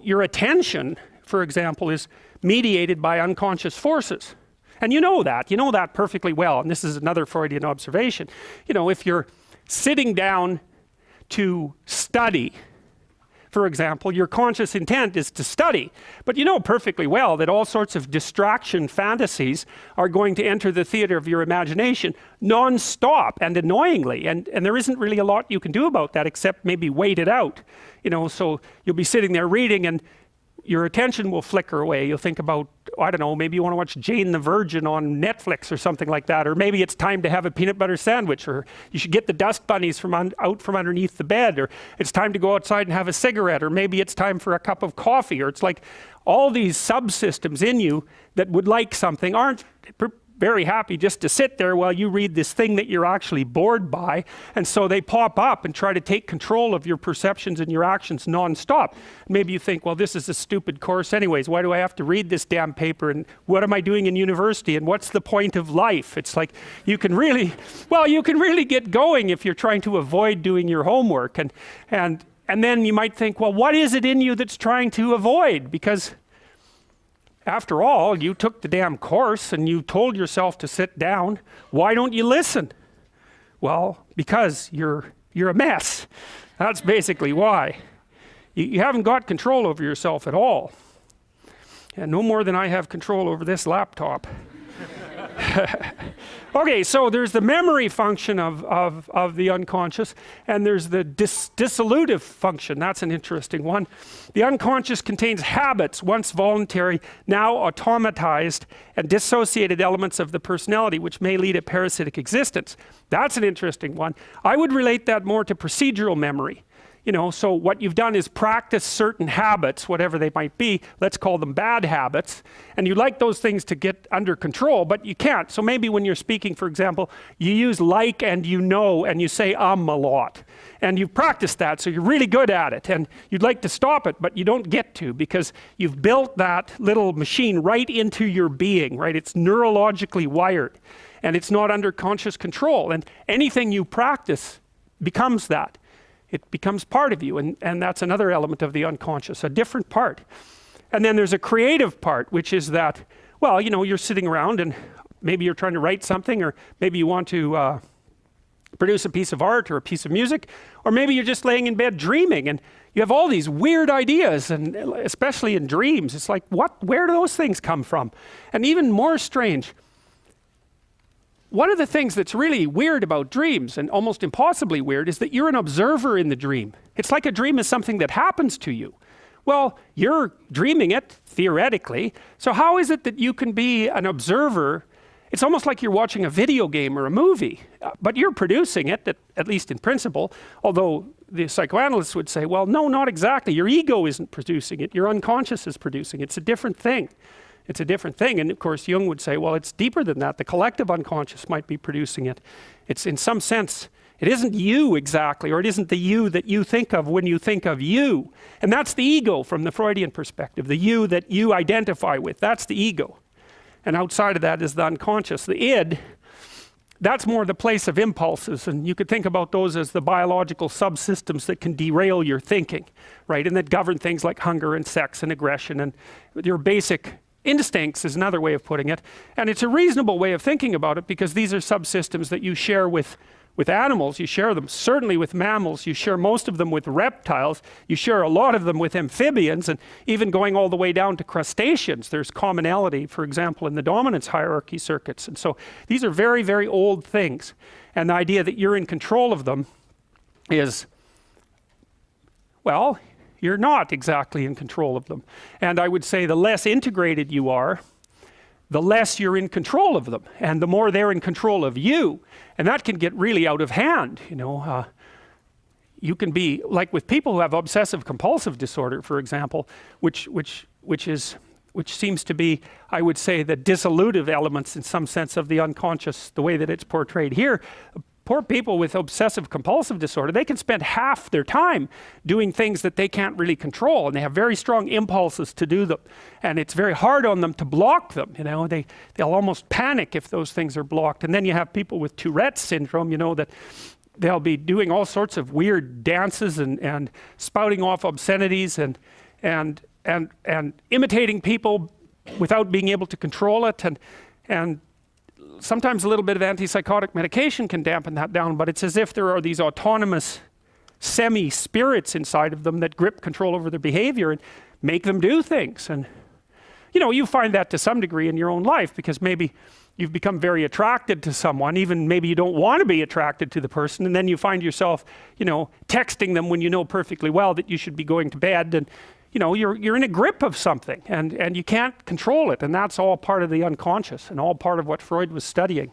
your attention, for example, is mediated by unconscious forces. And you know that perfectly well. And this is another Freudian observation. You know, if you're sitting down to study, for example, your conscious intent is to study. But you know perfectly well that all sorts of distraction fantasies are going to enter the theater of your imagination non-stop and annoyingly. And there isn't really a lot you can do about that except maybe wait it out. You know, so you'll be sitting there reading and your attention will flicker away. You'll think about, I don't know, maybe you want to watch Jane the Virgin on Netflix or something like that. Or maybe it's time to have a peanut butter sandwich, or you should get the dust bunnies out from underneath the bed, or it's time to go outside and have a cigarette, or maybe it's time for a cup of coffee. Or it's like all these subsystems in you that would like something aren't very happy just to sit there while you read this thing that you're actually bored by. And so they pop up and try to take control of your perceptions and your actions non-stop. Maybe you think, well, this is a stupid course anyways. Why do I have to read this damn paper? And what am I doing in university? And what's the point of life? It's like you can really get going if you're trying to avoid doing your homework. And then you might think, well, what is it in you that's trying to avoid? Because after all, you took the damn course and you told yourself to sit down. Why don't you listen? Well, because you're a mess. That's basically why. You haven't got control over yourself at all. And no more than I have control over this laptop. Okay, so there's the memory function of the unconscious, and there's the dissolutive function. That's an interesting one. The unconscious contains habits, once voluntary, now automatized, and dissociated elements of the personality, which may lead a parasitic existence. That's an interesting one. I would relate that more to procedural memory. You know, so what you've done is practice certain habits, whatever they might be. Let's call them bad habits. And you like those things to get under control, but you can't. So maybe when you're speaking, for example, you use like and you know, and you say a lot. And you've practiced that, so you're really good at it. And you'd like to stop it, but you don't get to, because you've built that little machine right into your being, right? It's neurologically wired, and it's not under conscious control. And anything you practice becomes that. It becomes part of you, and that's another element of the unconscious, a different part. And then there's a creative part, which is that, well, you know, you're sitting around and maybe you're trying to write something, or maybe you want to produce a piece of art or a piece of music, or maybe you're just laying in bed dreaming and you have all these weird ideas, and especially in dreams, it's like, where do those things come from? And even more strange, one of the things that's really weird about dreams, and almost impossibly weird, is that you're an observer in the dream. It's like a dream is something that happens to you. Well, you're dreaming it, theoretically, so how is it that you can be an observer? It's almost like you're watching a video game or a movie, but you're producing it, at least in principle, although the psychoanalysts would say, well, no, not exactly. Your ego isn't producing it, your unconscious is producing it. It's a different thing. It's a different thing. And of course, Jung would say, well, it's deeper than that. The collective unconscious might be producing it. It's in some sense, it isn't you exactly, or it isn't the you that you think of when you think of you. And that's the ego from the Freudian perspective, the you that you identify with. That's the ego. And outside of that is the unconscious. The id, that's more the place of impulses. And you could think about those as the biological subsystems that can derail your thinking, right? And that govern things like hunger and sex and aggression and your basic instincts is another way of putting it. And it's a reasonable way of thinking about it, because these are subsystems that you share with animals. You share them certainly with mammals. You share most of them with reptiles. You share a lot of them with amphibians, and even going all the way down to crustaceans. There's commonality, for example, in the dominance hierarchy circuits. And so these are very, very old things. And the idea that you're in control of them is, well, you're not exactly in control of them. And I would say the less integrated you are, the less you're in control of them, and the more they're in control of you. And that can get really out of hand. You know, you can be like with people who have obsessive compulsive disorder, for example, which seems to be, I would say, the dissolutive elements in some sense of the unconscious, the way that it's portrayed here. Poor people with obsessive compulsive disorder, they can spend half their time doing things that they can't really control, and they have very strong impulses to do them, and it's very hard on them to block them. You know, they'll almost panic if those things are blocked. And then you have people with Tourette's syndrome, you know, that they'll be doing all sorts of weird dances and spouting off obscenities, and and imitating people without being able to control it, and sometimes a little bit of antipsychotic medication can dampen that down, but it's as if there are these autonomous semi-spirits inside of them that grip control over their behavior and make them do things. And you know, you find that to some degree in your own life, because maybe you've become very attracted to someone, even maybe you don't want to be attracted to the person, and then you find yourself, you know, texting them when you know perfectly well that you should be going to bed, and you know, you're in a grip of something, and you can't control it, and that's all part of the unconscious and all part of what Freud was studying.